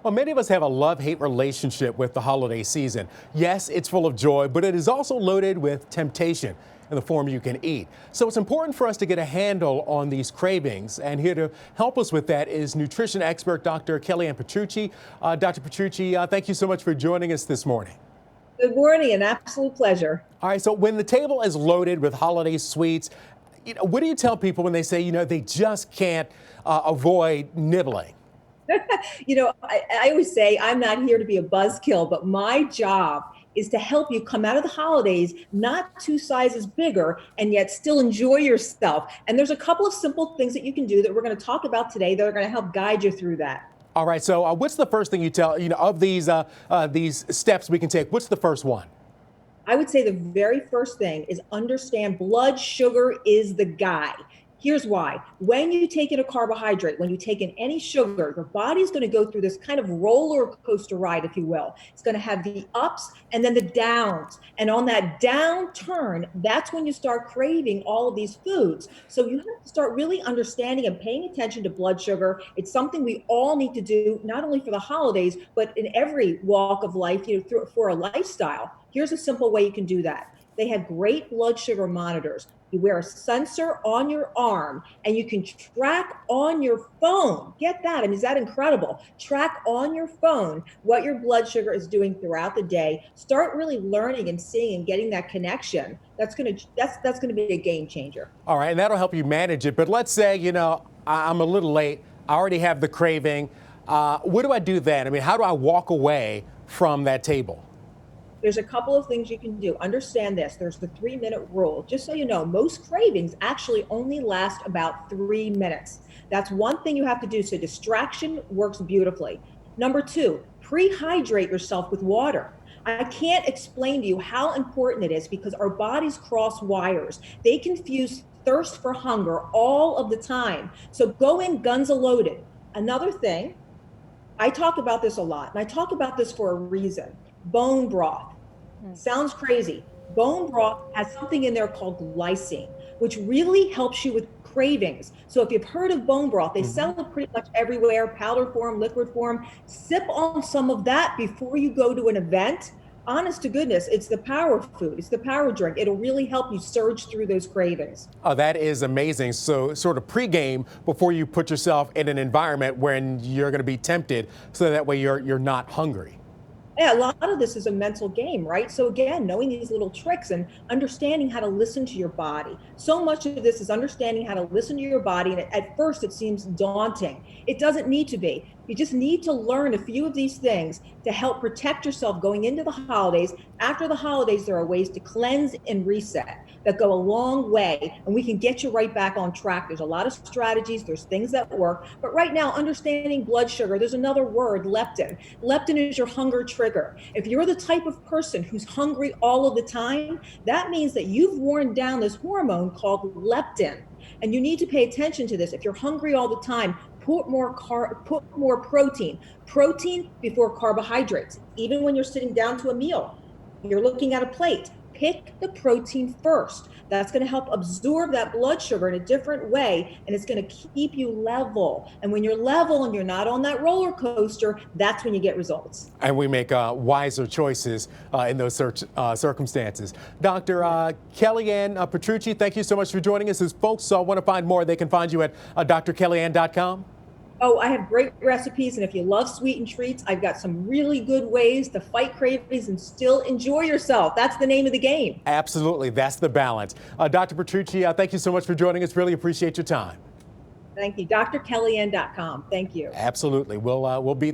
Well, many of us have a love-hate relationship with the holiday season. Yes, it's full of joy, but it is also loaded with temptation in the form you can eat. So it's important for us to get a handle on these cravings. And here to help us with that is nutrition expert Dr. Kellyanne Petrucci. Dr. Petrucci, thank you so much for joining us this morning. Good morning, an absolute pleasure. All right, so when the table is loaded with holiday sweets, what do you tell people when they say, they just can't avoid nibbling? I always say I'm not here to be a buzzkill, but my job is to help you come out of the holidays not two sizes bigger and yet still enjoy yourself. And there's a couple of simple things that you can do that we're going to talk about today that are going to help guide you through that. All right, so what's the first thing you tell, of these steps we can take? What's the first one? I would say the very first thing is understand blood sugar is the guy. Here's why. When you take in a carbohydrate, when you take in any sugar, your body's going to go through this kind of roller coaster ride, if you will. It's going to have the ups and then the downs. And on that downturn, that's when you start craving all of these foods. So you have to start really understanding and paying attention to blood sugar. It's something we all need to do, not only for the holidays, but in every walk of life, for a lifestyle. Here's a simple way you can do that. They have great blood sugar monitors. You wear a sensor on your arm and you can track on your phone. Get that? I mean, is that incredible? Track on your phone what your blood sugar is doing throughout the day. Start really learning and seeing and getting that connection. That's gonna be a game changer. All right, and that'll help you manage it. But let's say, I'm a little late. I already have the craving. What do I do then? I mean, how do I walk away from that table? There's a couple of things you can do. Understand this. There's the 3-minute rule. Just so you know, most cravings actually only last about 3 minutes. That's one thing you have to do. So distraction works beautifully. Number 2, pre-hydrate yourself with water. I can't explain to you how important it is because our bodies cross wires. They confuse thirst for hunger all of the time. So go in guns a-loaded. Another thing, I talk about this a lot, and I talk about this for a reason. Bone broth. Sounds crazy. Bone broth has something in there called glycine, which really helps you with cravings. So if you've heard of bone broth, they sell it pretty much everywhere, powder form, liquid form. Sip on some of that before you go to an event. Honest to goodness, it's the power food. It's the power drink. It'll really help you surge through those cravings. Oh, that is amazing. So sort of pregame before you put yourself in an environment when you're going to be tempted, so that way you're not hungry. Yeah, a lot of this is a mental game, right? So again, knowing these little tricks and understanding how to listen to your body. So much of this is understanding how to listen to your body. And at first it seems daunting. It doesn't need to be. You just need to learn a few of these things to help protect yourself going into the holidays. After the holidays, there are ways to cleanse and reset that go a long way, and we can get you right back on track. There's a lot of strategies, there's things that work, but right now, understanding blood sugar, there's another word, leptin. Leptin is your hunger trigger. If you're the type of person who's hungry all of the time, that means that you've worn down this hormone called leptin, and you need to pay attention to this. If you're hungry all the time, put more protein before carbohydrates. Even when you're sitting down to a meal, you're looking at a plate, pick the protein first. That's going to help absorb that blood sugar in a different way, and it's going to keep you level. And when you're level and you're not on that roller coaster, that's when you get results. And we make wiser choices in those circumstances. Dr. Kellyanne Petrucci, thank you so much for joining us. As folks want to find more, they can find you at drkellyanne.com. Oh, I have great recipes, and if you love sweetened treats, I've got some really good ways to fight cravings and still enjoy yourself. That's the name of the game. Absolutely. That's the balance. Dr. Petrucci, thank you so much for joining us. Really appreciate your time. Thank you. drkellyanne.com. Thank you. Absolutely. We'll be